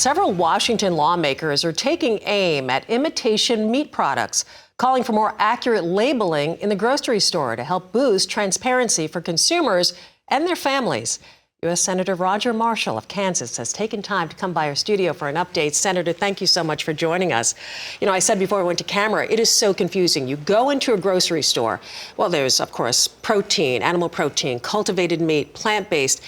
several Washington lawmakers are taking aim at imitation meat products, calling for more accurate labeling in the grocery store to help boost transparency for consumers and their families. U.S. Senator Roger Marshall of Kansas has taken time to come by our studio for an update. Senator, thank you so much for joining us. You know, I said before we went to camera, it is so confusing. You go into a grocery store. Well, there's, of course, protein, animal protein, cultivated meat, plant-based.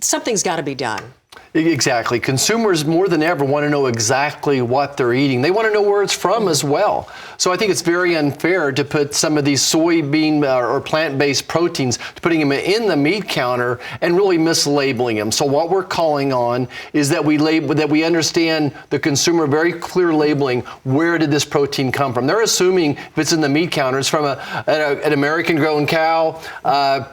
Something's got to be done. Exactly. Consumers more than ever want to know exactly what they're eating. They want to know where it's from as well. So I think it's very unfair to put some of these soybean or plant-based proteins, putting them in the meat counter and really mislabeling them. So what we're calling on is that we understand the consumer very clear labeling. Where did this protein come from? They're assuming if it's in the meat counter, it's from an American-grown cow,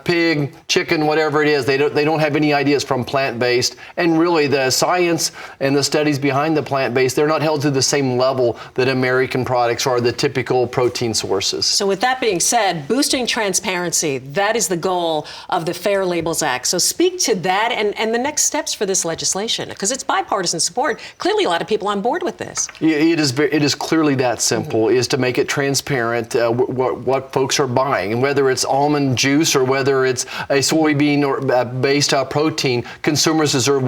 pig, chicken, whatever it is. They don't have any ideas from plant-based. And really, the science and the studies behind the plant-based, they're not held to the same level that American products are, the typical protein sources. So with that being said, boosting transparency, that is the goal of the Fair Labels Act. So speak to that and the next steps for this legislation, because it's bipartisan support. Clearly, a lot of people on board with this. It is clearly that simple, is to make it transparent what folks are buying. And whether it's almond juice or whether it's a soybean or based protein, consumers deserve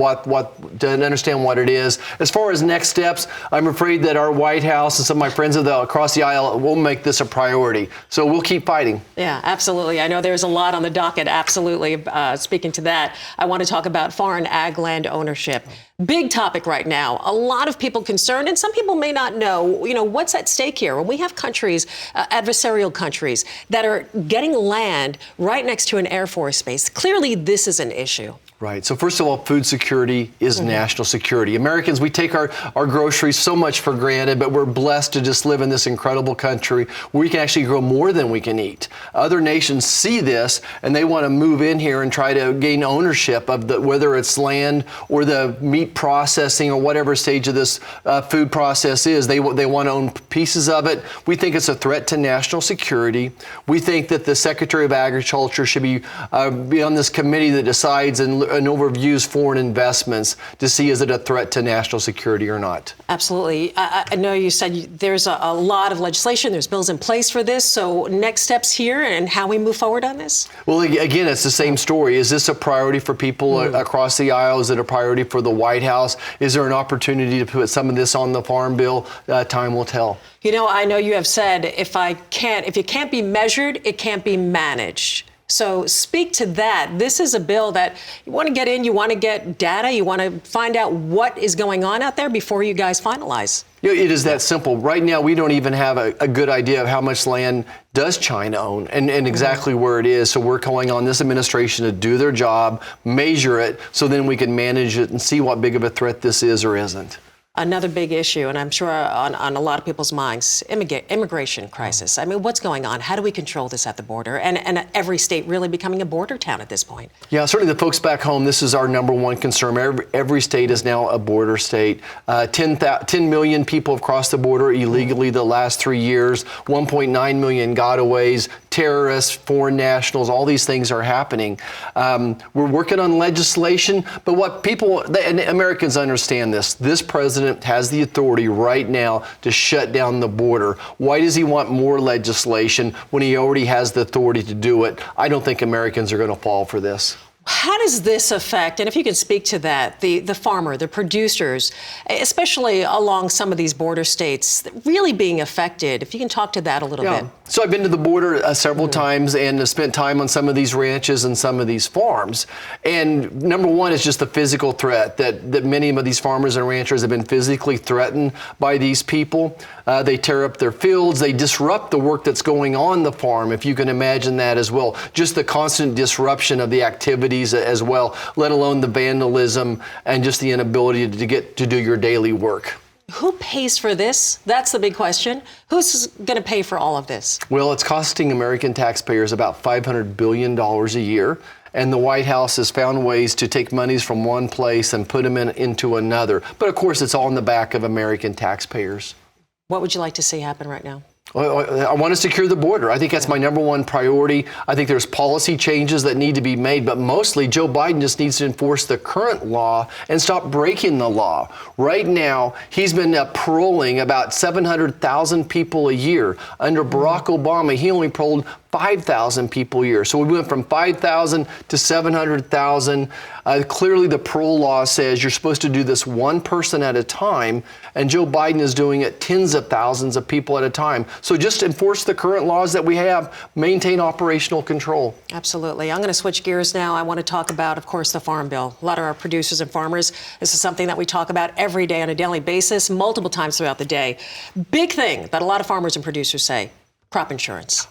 to understand what it is. As far as next steps, I'm afraid that our White House and some of my friends across the aisle will make this a priority. So we'll keep fighting. Yeah, absolutely. I know there's a lot on the docket. Absolutely. Speaking to that, I want to talk about foreign ag land ownership. Big topic right now. A lot of people concerned, and some people may not know, what's at stake here. When we have countries, adversarial countries, that are getting land right next to an Air Force base, clearly this is an issue. Right. So first of all, food security is national security. Americans, we take our groceries so much for granted, but we're blessed to just live in this incredible country where we can actually grow more than we can eat. Other nations see this and they want to move in here and try to gain ownership of whether it's land or the meat processing or whatever stage of this food process is. They want to own pieces of it. We think it's a threat to national security. We think that the Secretary of Agriculture should be on this committee that decides and overviews foreign investments to see is it a threat to national security or not. Absolutely. I know you said there's a lot of legislation, there's bills in place for this. So next steps here and how we move forward on this? Well, again, it's the same story. Is this a priority for people across the aisle? Is it a priority for the White House? Is there an opportunity to put some of this on the Farm Bill? Time will tell. I know you have said if it can't be measured, it can't be managed. So speak to that. This is a bill that you want to get in, you want to get data, you want to find out what is going on out there before you guys finalize. It is that simple. Right now, we don't even have a good idea of how much land does China own and exactly where it is. So we're calling on this administration to do their job, measure it, so then we can manage it and see what big of a threat this is or isn't. Another big issue, and I'm sure on a lot of people's minds, immigration crisis. I mean, what's going on? How do we control this at the border? And every state really becoming a border town at this point. Yeah, certainly the folks back home, this is our number one concern. Every state is now a border state. 10 million people have crossed the border illegally the last 3 years. 1.9 million gotaways, terrorists, foreign nationals, all these things are happening. We're working on legislation, but what and Americans understand this president has the authority right now to shut down the border. Why does he want more legislation when he already has the authority to do it? I don't think Americans are going to fall for this. How does this affect, and if you can speak to that, the farmer, the producers, especially along some of these border states, really being affected? If you can talk to that a little bit. So I've been to the border several times and spent time on some of these ranches and some of these farms. And number one is just the physical threat that many of these farmers and ranchers have been physically threatened by these people. They tear up their fields. They disrupt the work that's going on the farm, if you can imagine that as well. Just the constant disruption of the activities as well, let alone the vandalism and just the inability to do your daily work. Who pays for this? That's the big question. Who's going to pay for all of this? Well, it's costing American taxpayers about $500 billion a year. And the White House has found ways to take monies from one place and put them into another. But of course, it's all in the back of American taxpayers. What would you like to see happen right now? Well, I want to secure the border. I think that's my number one priority. I think there's policy changes that need to be made, but mostly Joe Biden just needs to enforce the current law and stop breaking the law. Right now, he's been paroling about 700,000 people a year. Under Barack Obama, he only paroled 5,000 people a year. So we went from 5,000 to 700,000. Clearly, the parole law says you're supposed to do this one person at a time, and Joe Biden is doing it tens of thousands of people at a time. So just enforce the current laws that we have, maintain operational control. Absolutely. I'm going to switch gears now. I want to talk about, of course, the Farm Bill. A lot of our producers and farmers, this is something that we talk about every day on a daily basis, multiple times throughout the day. Big thing that a lot of farmers and producers say, crop insurance.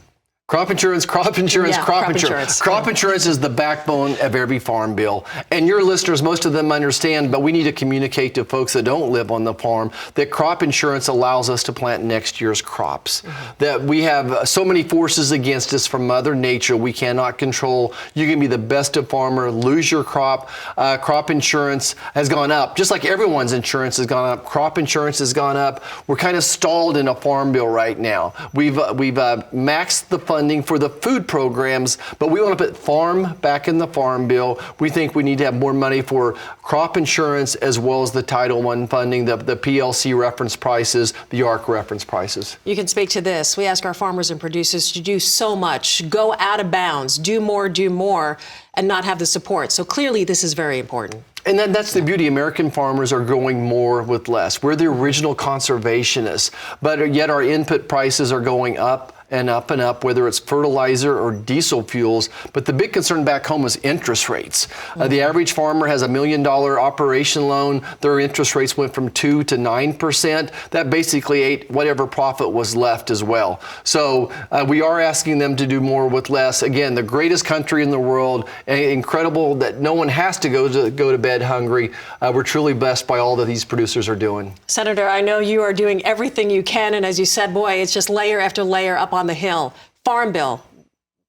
Crop insurance, crop insurance, Yeah, crop insurance. Crop insurance is the backbone of every farm bill. And your listeners, most of them understand, but we need to communicate to folks that don't live on the farm that crop insurance allows us to plant next year's crops. That we have so many forces against us from Mother Nature we cannot control. You can be the best of farmer, lose your crop. Crop insurance has gone up. Just like everyone's insurance has gone up, crop insurance has gone up. We're kind of stalled in a farm bill right now. We've maxed the funding for the food programs, but we want to put farm back in the farm bill. We think we need to have more money for crop insurance as well as the Title I funding, the PLC reference prices, the ARC reference prices. You can speak to this. We ask our farmers and producers to do so much, go out of bounds, do more, and not have the support. So clearly this is very important. And that's the beauty. American farmers are growing more with less. We're the original conservationists, but yet our input prices are going up and up and up, whether it's fertilizer or diesel fuels. But the big concern back home is interest rates. The average farmer has $1 million operation loan. Their interest rates went from 2 to 9%. That basically ate whatever profit was left as well. So we are asking them to do more with less. Again, the greatest country in the world, incredible that no one has to go to bed hungry. We're truly blessed by all that these producers are doing. Senator, I know you are doing everything you can, and as you said, boy, it's just layer after layer up on the Hill. Farm Bill.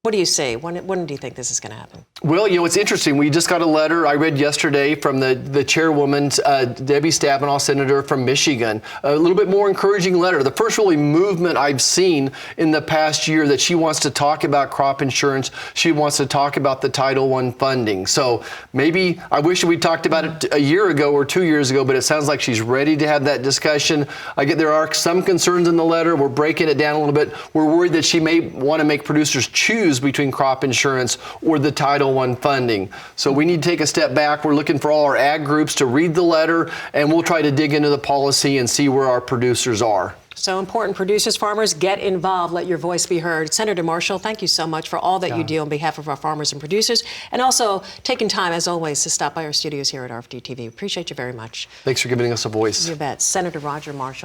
What do you say? When do you think this is going to happen? Well, it's interesting. We just got a letter I read yesterday from the chairwoman, Debbie Stabenow, senator from Michigan. A little bit more encouraging letter. The first really movement I've seen in the past year that she wants to talk about crop insurance. She wants to talk about the Title I funding. So maybe I wish we talked about it a year ago or 2 years ago, but it sounds like she's ready to have that discussion. There are some concerns in the letter. We're breaking it down a little bit. We're worried that she may want to make producers choose between crop insurance or the Title I funding. So we need to take a step back. We're looking for all our ag groups to read the letter, and we'll try to dig into the policy and see where our producers are. So important. Producers, farmers, get involved. Let your voice be heard. Senator Marshall, thank you so much for all that you do on behalf of our farmers and producers, and also taking time, as always, to stop by our studios here at RFD-TV. Appreciate you very much. Thanks for giving us a voice. You bet. Senator Roger Marshall.